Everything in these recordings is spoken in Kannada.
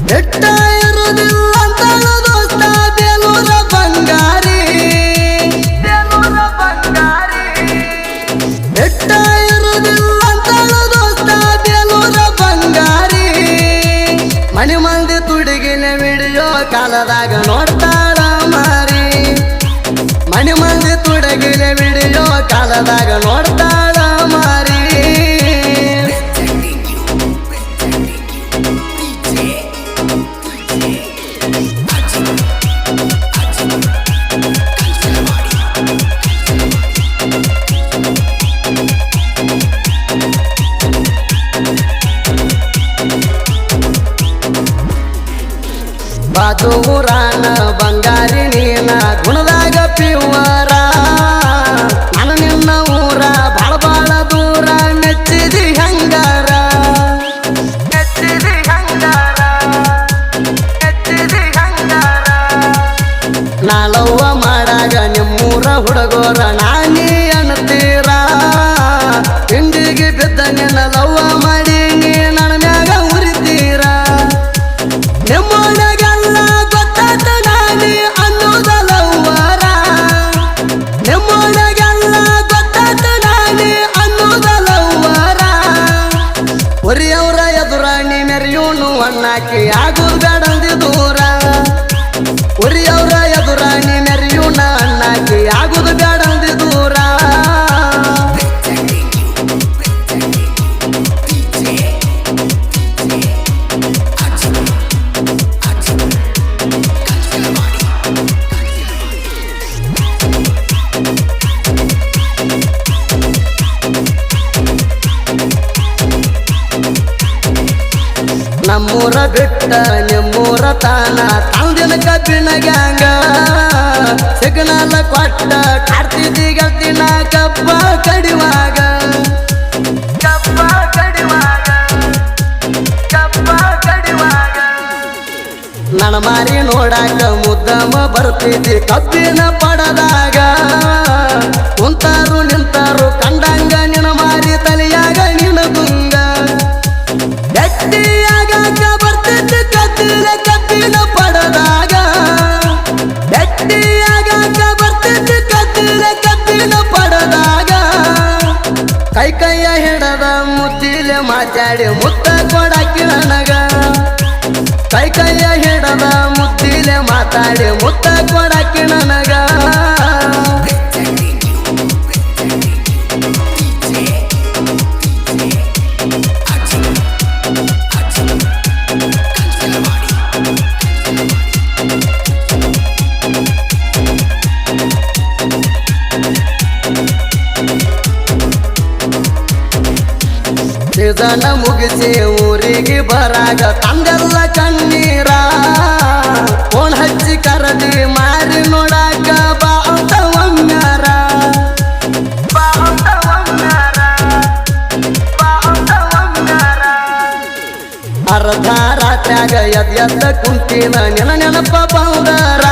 ಬೆಟ್ಟ ಇರುವುದಿಲ್ಲ ಅಂತಳು ದೋಸ್ತ ಬೇಲೂರ ಬಂಗಾರಿ ಬೆಟ್ಟ ಇರುವುದಿಲ್ಲ ಅಂತಳು ದೋಸ್ತ ಬೇಲೂರ ಬಂಗಾರಿ ಮನೆ ಮಂದಿ ತುಡುಗಿನ ವಿಡಿಯೋ ಕಾಲದಾಗ ನೋಡ್ತಾಳ ಮಾರಿ ಮನೆ ಮಂದಿ ತುಡುಗಿನ ವಿಡಿಯೋ ಕಾಲದಾಗ ನೋಡ್ತಾಳ ಮಾರಿ ಬಾದೂರಾನ ಬಂಗಾರಿ ನೀನ ಗುಣದಾಗ ಪಿವರ ನಾನು ನಿನ್ನ ಊರ ಬಾಳ ಬಾಳ ದೂರ ಮೆಚ್ಚಿದಿ ಹಂಗಾರ ನಾಳವ್ವ ಮಾಡಾಗ ನಿಮ್ಮೂರ ಹುಡುಗೋರ ನಾನೇ ಅನ್ತೀರ ಹಿಂಡಿಗೆ ಬಿದ್ದ ನಿನ್ನ ಲವ್ವ ಮಾಡಿ ನೀ ನನ್ನ ಮ್ಯಾಗ ಉರಿತೀರ ನಿಮ್ಮೊಳಗೆಲ್ಲ ಗೊತ್ತಾತ ನಾನೇ ಅನ್ನೋದ ಲವ್ವರ ನಿಮ್ಮೊಳಗೆಲ್ಲ ಗೊತ್ತಾತ ನಾನೇ ಅನ್ನೋದ ಲವ್ವರ ಒರಿಯವ್ರ ಎದುರಾಣಿ ಮೆರೆಯೋನು ಅಣ್ಣಾಕಿ ಆಗೋದು ಬೇಡಂದಿ ದೂರ ಒರಿಯವ್ರ ಎದುರಾಣಿ ಮೆರೆಯೋಣ ಅಣ್ಣಾಕಿ ಆಗೋದು ಬೇಡಂದಿ ದೂರ ನಮ್ಮೂರ ಬಿಟ್ಟ ನಿಮ್ಮೂರ ತಾನ ತಂದಿನ ಕಬ್ಬಿನ ಗ್ಯಾಂಗ ಸಿಗ್ನಲ್ ಕೊಟ್ಟ ಕಾಡ್ತಿದ್ದಿ ಗೆಲ್ತಿನ ಕಬ್ಬ ಕಡಿವಾಗ ನನ್ನ ಮಾರಿ ನೋಡಾಕ ಮುದ್ದಮ ಬರ್ತಿದ್ದಿ ಕಬ್ಬಿನ ಪಡದಾಗ ಕುಂತಾರು ನಿಂತಾರು ಕಂಡಂಗ ನಿನ್ನ ಮಾರಿ ತಲೆಯಾಗ ನಿನ್ನ ಗುಂಗ ಗಟ್ಟಿಯಾಗಾಕ ಬರ್ತಿದ್ದ ಕಬ್ಬಿನ ಕಬ್ಬಿನ ಪಡದಾಗ ಗಟ್ಟಿಯಾಗಾಕ ಬರ್ತಿದ್ದ ಕಬ್ಬಿನ ಕಬ್ಬಿನ ಪಡದಾಗ ಕೈಯ ಹಿಡದ ಮುದ್ದಿಲೆ ಮಾತಾಡಿ ಮುತ್ತ ಕೊಡಾಕಿ ನನಗ ಕೈಯ ಹಿಡದ ಮುದ್ದಿಲೆ ಮಾತಾಡಿ ಮುತ್ತ ಕೊಡಾಕಿ ನನಗ ಸೀಸನ ಮುಗಿಸಿ ಊರಿಗೆ ಬರಾಗ ತಂದೆಲ್ಲ ಕಣ್ಣೀರ ಫೋನ್ ಹಚ್ಚಿ ಕರದಿ ಮಾರಿ ನೋಡಾಕ ಬಾ ಅಂತ ಒಮ್ಮ್ಯಾರ ಅರ್ಧ ರಾತ್ರ್ಯಾಗ ಎದ್ದ ಕುಂತಿನ ನಿನ ನೆನಪ ಬಂದರ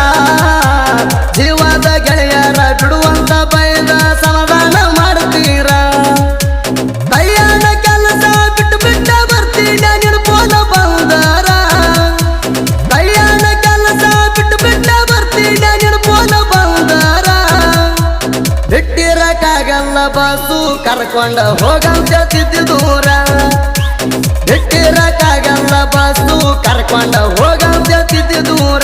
ಜೀವದ ಗೆಳೆಯರ ಬಿಡುವಂತ ಬೈದ ಸಮಾಧಾನ ಮಾಡ್ತೀರ ಕೈಯಾನ ಕೆಲಸ ಬಿಟ್ಟು ಬಿಟ್ಟ ಬರ್ತೀನ ನಿನ್ಪೋನ ಬಂದರ ಕೈಯಾನ ಕೆಲಸ ಬಿಟ್ಟು ಬಿಟ್ಟ ಬರ್ತೀನ ನಿನ್ಪೋನ ಬಂದರ ಬಿಟ್ಟಿರಕ್ಕಾಗಲ್ಲ ಬಸ್ಸು ಕರ್ಕೊಂಡ ಹೋಗಂತ ತಿದ್ದಿ ದೂರ ಬಿಟ್ಟಿರಕ್ಕಾಗಲ್ಲ ಬಸ್ಸು ಕರ್ಕೊಂಡ ಹೋಗಂತ ತಿದ್ದಿ ದೂರ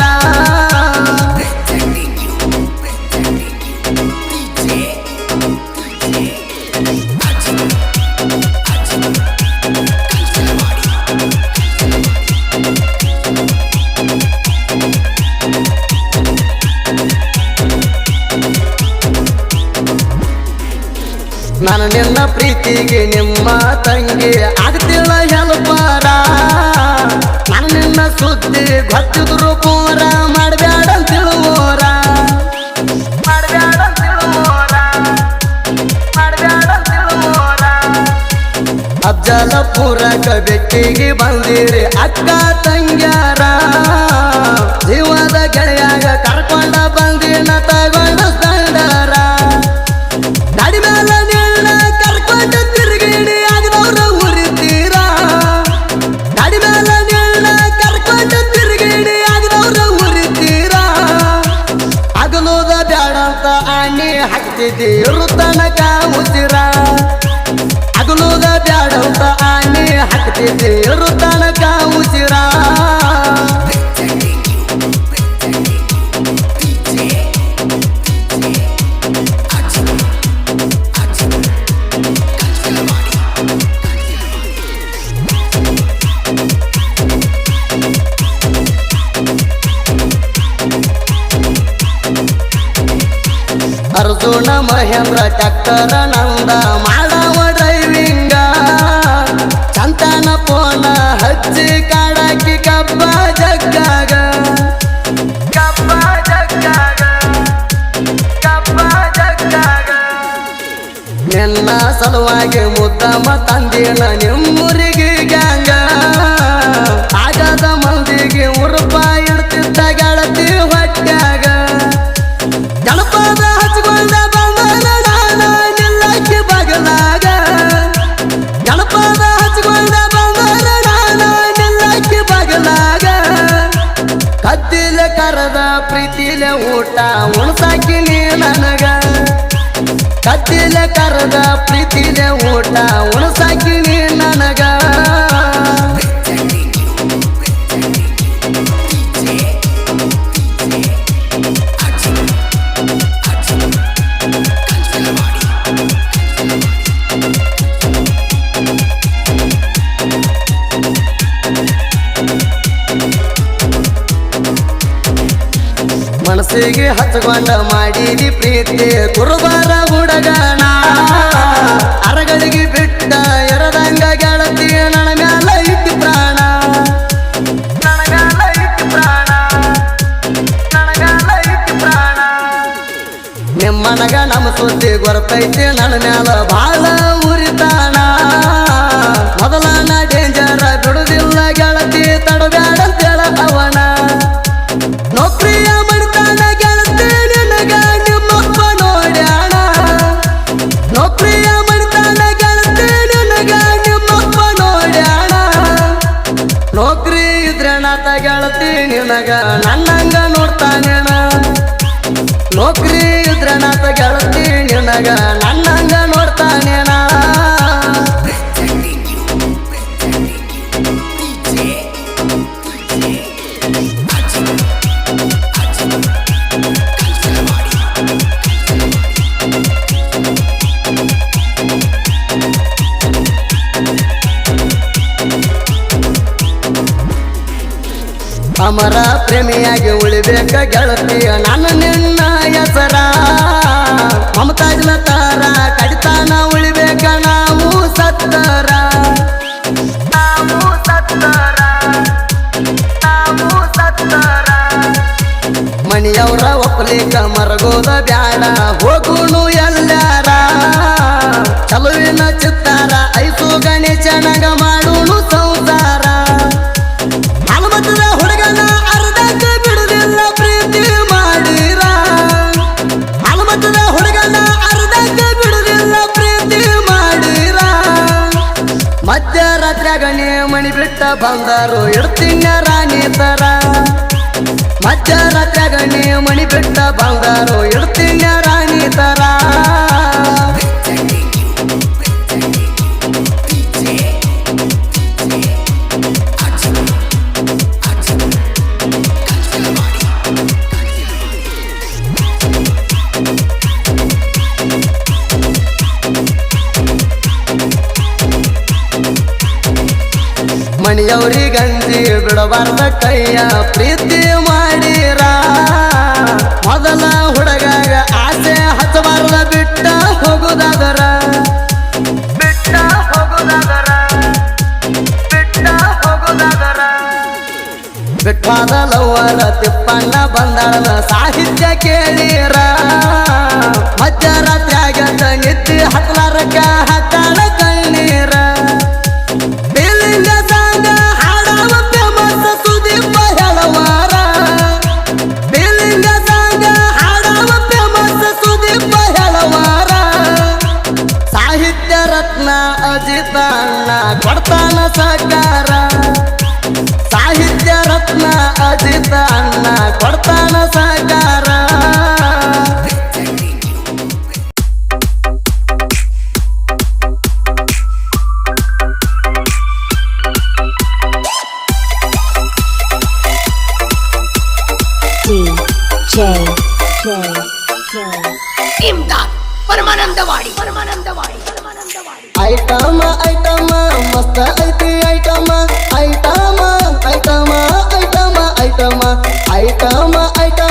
ನಾನು ನಿನ್ನ ಪ್ರೀತಿಗೆ ನಿಮ್ಮ ತಂಗಿ ಆಗ್ತಿಲ್ಲ ಹೆಲ್ಪಾರ ನಾನು ನಿನ್ನ ಸುದ್ದಿ ಗೊತ್ತಿದ್ರು ಪೂರ ಮಾಡಬೇಡ ತಿಳುವೋರ ಅಫಜಲಪುರಕ ಬೆಟ್ಟಿಗೆ ಬಂದಿರಿ ಅಕ್ಕ ತಂಗ್ಯಾರ ಜೀವದ ಗೆಳೆಯ ಹಾಕ್ತಿದ್ದಿ ಇರು ತನಕ ಉಸಿರ ಅಗಲುದ ಬ್ಯಾಡಂತ ಆನೆ ಹಾಕ್ತಿದ್ದಿ ಇರು ತನಕ ಉಸಿರ ಅರ್ಜುನ ಮಹೇಂದ್ರ ಟ್ಯಾಕ್ಟರ್ ನಂದ ಮಾಡವ ಡ್ರೈವಿಂಗ ಚಂತನ ಪೋನ ಹಚ್ಚಿ ಕಾಡಾಕಿ ಕಬ್ಬ ಜಗ್ಗಾಗ ಕಬ್ಬ ಜಗ್ಗಾಗ ಕಬ್ಬ ಜಗ್ಗಾಗ ನಿನ್ನ ಸಲುವಾಗಿ ಮುದ್ದಮ ತಂದಿನ ನಿಮ್ಮೂರಿಗೆ ಗ್ಯಾಂಗ ಆಗದ ಮಂದಿಗೆ ಉರುಪ ಇಡ್ತಿದ್ದ ಗೆಳತಿ ಹೊಟ್ಯಾಗ ಜನಪದ ಹಚ್ಕೊಂಡ ಬಂದನ ನಾನ ನಿಲ್ಲಕ್ಕೆ ಬಗಲಾಗ ಜನಪದ ಹಚ್ಕೊಂಡ ಬಂದನ ನಾನ ನಿಲ್ಲಕ್ಕೆ ಬಗಲಾಗ ಕತ್ತಿಲ ಕರದ ಪ್ರೀತಿಲೆ ಊಟ ಉಣಸಾಕಿ ನೀ ನನಗ ಕತ್ತಿಲ ಕರದ ಪ್ರೀತಿಲೆ ಊಟ ಉಣಸಾಕಿ ನೀ ನನಗ ಮನಸ್ಸಿಗೆ ಹಚ್ಕೊಂಡ ಮಾಡಿದಿ ಪ್ರೀತಿ ಕುರುಬಾರ ಹುಡುಗನ ಅರಗಳಿಗೆ ಬಿಟ್ಟ ಎರದಂಗ ಗೆಳತಿ ನನ್ನ ಮ್ಯಾಲ ಇಟ್ಟು ಪ್ರಾಣ ನನ್ನ ಮ್ಯಾಲ ಇಟ್ಟು ಪ್ರಾಣ ನನ್ನ ಮ್ಯಾಲ ಇಟ್ಟು ಪ್ರಾಣ ನಿಮ್ಮನಗ ನಮ್ಮ ಸುದ್ದಿ ಗೊತ್ತೈತಿ ನನ್ನ ಮ್ಯಾಲ ಬಾಳ ಉರಿತಾನ ಮೊದಲನ ಡೇಂಜರ ಬಿಡುದಿಲ್ಲ ಗೆಳತಿ ತಡಬ್ಯಾಡಂತೇಳ ಅವನ ನೌಕರಿಯ ಮಾಡ್ತಾನ ಗೆಳತಿ ನಿನಗ ನಿಮ್ಮಪ್ಪ ನೋಡ್ಯಾಣ ನೌಕರಿಯ ಮಾಡ್ತಾನ ಗೆಳತಿ ನಿನಗ ನಿಮ್ಮಪ್ಪ ನೋಡ್ಯಾಣ ನೌಕರಿ ಇದ್ರನಾತ ಗೆಳತಿ ನಿನಗ ನನ್ನಂಗ ನೋಡ್ತಾನೇಣ ನೌಕರಿ ಇದ್ರನಾತ ಗೆಳತಿ ನಿನಗ ನನ್ನಂಗ ನೋಡ್ತಾನೇಣ ಅಮರ ಪ್ರೇಮಿಯಾಗಿ ಉಳಿಬೇಕ ಗೆಳತಿಯ ನನ್ನ ನಿನ್ನ ಹೆಸರ ಮಮತಾಜ್ನ ತಾರ ಕಡಿತಾನ ಉಳಿಬೇಕ ನಾವು ಸತ್ತರ ನಾವು ಸತ್ತರ ನಾವು ಸತ್ತರ ಮಣಿಯವರ ಒಪ್ಪಲಿಕ ಮರಗೋದ ಬ್ಯಾಡ ಹೋಗುಣು ಎಲ್ಲಾರ ಚಲುವಿನ ಚಿತ್ತಾರ ಐಸು ಗಣೇಶನಗ ಮಾಡುಣು ಸಂಸಾರ ಹನುಮಂತದ ಹುಡುಗನ ಅರ್ಧಕ್ಕೆ ಬಿಡುದಿಲ್ಲ ಪ್ರೀತಿ ಮಾಡಿರ ಹನುಮಂತದ ಹುಡುಗನ ಅರ್ಧಕ್ಕೆ ಬಿಡುದಿಲ್ಲ ಪ್ರೀತಿ ಮಾಡಿರ ಮಧ್ಯರಾತ್ರಿಯಾಗ ನೀ ಮಣಿ ಬಿಟ್ಟ ಬಂದರು ಇಡ್ತೀನ ರಾಣಿ ತರ ಮಧ್ಯರಾತ್ರಿಯಾಗ ನೀ ಮಣಿ ಬಿಟ್ಟ ಬಂದರು ಇಡ್ತೀನ ರಾಣಿ ತರ ಮಣಿಯವ್ರಿ ಗಂಜಿ ಬಿಡಬಾರ್ದ ಕೈಯ ಪ್ರೀತಿ ಮಾಡಿರ ಮೊದಲ ಹುಡುಗಾಗ ಆಸೆ ಹಚ್ಚಬಾರ್ದ ಬಿಟ್ಟ ಹೋಗುದಾದರ ಬಿಟ್ಟ ಹೋಗುದಾದರ ಬಿಟ್ಟ ಹೋಗುದಾದರ ಬಿಟ್ಟಾದ ಲವ್ವರ ತಿಪ್ಪಣ್ಣ ಬಂದಾಳ ಸಾಹಿತ್ಯ ಕೇಳಿರ ಮಧ್ಯರಾತ್ರಿಯಾಗ ನಿದ್ದೆ ಹತ್ತಲಾರಕ ಹತ್ತಾಳ ಕಣ್ಣೀರ ಅಜಿತ ಅಣ್ಣ ಕೊಡ್ತಾನ ಸಹಕಾರ ಸಾಹಿತ್ಯ ರತ್ನ ಅಜಿತ ಅಣ್ಣ ಕೊಡ್ತಾನ ಸಹಕಾರ J इमदाद परमानंदवाडी ಐಟಮ ಐಟಮ ಮಸ್ತ ಐತಿ item item item item item item item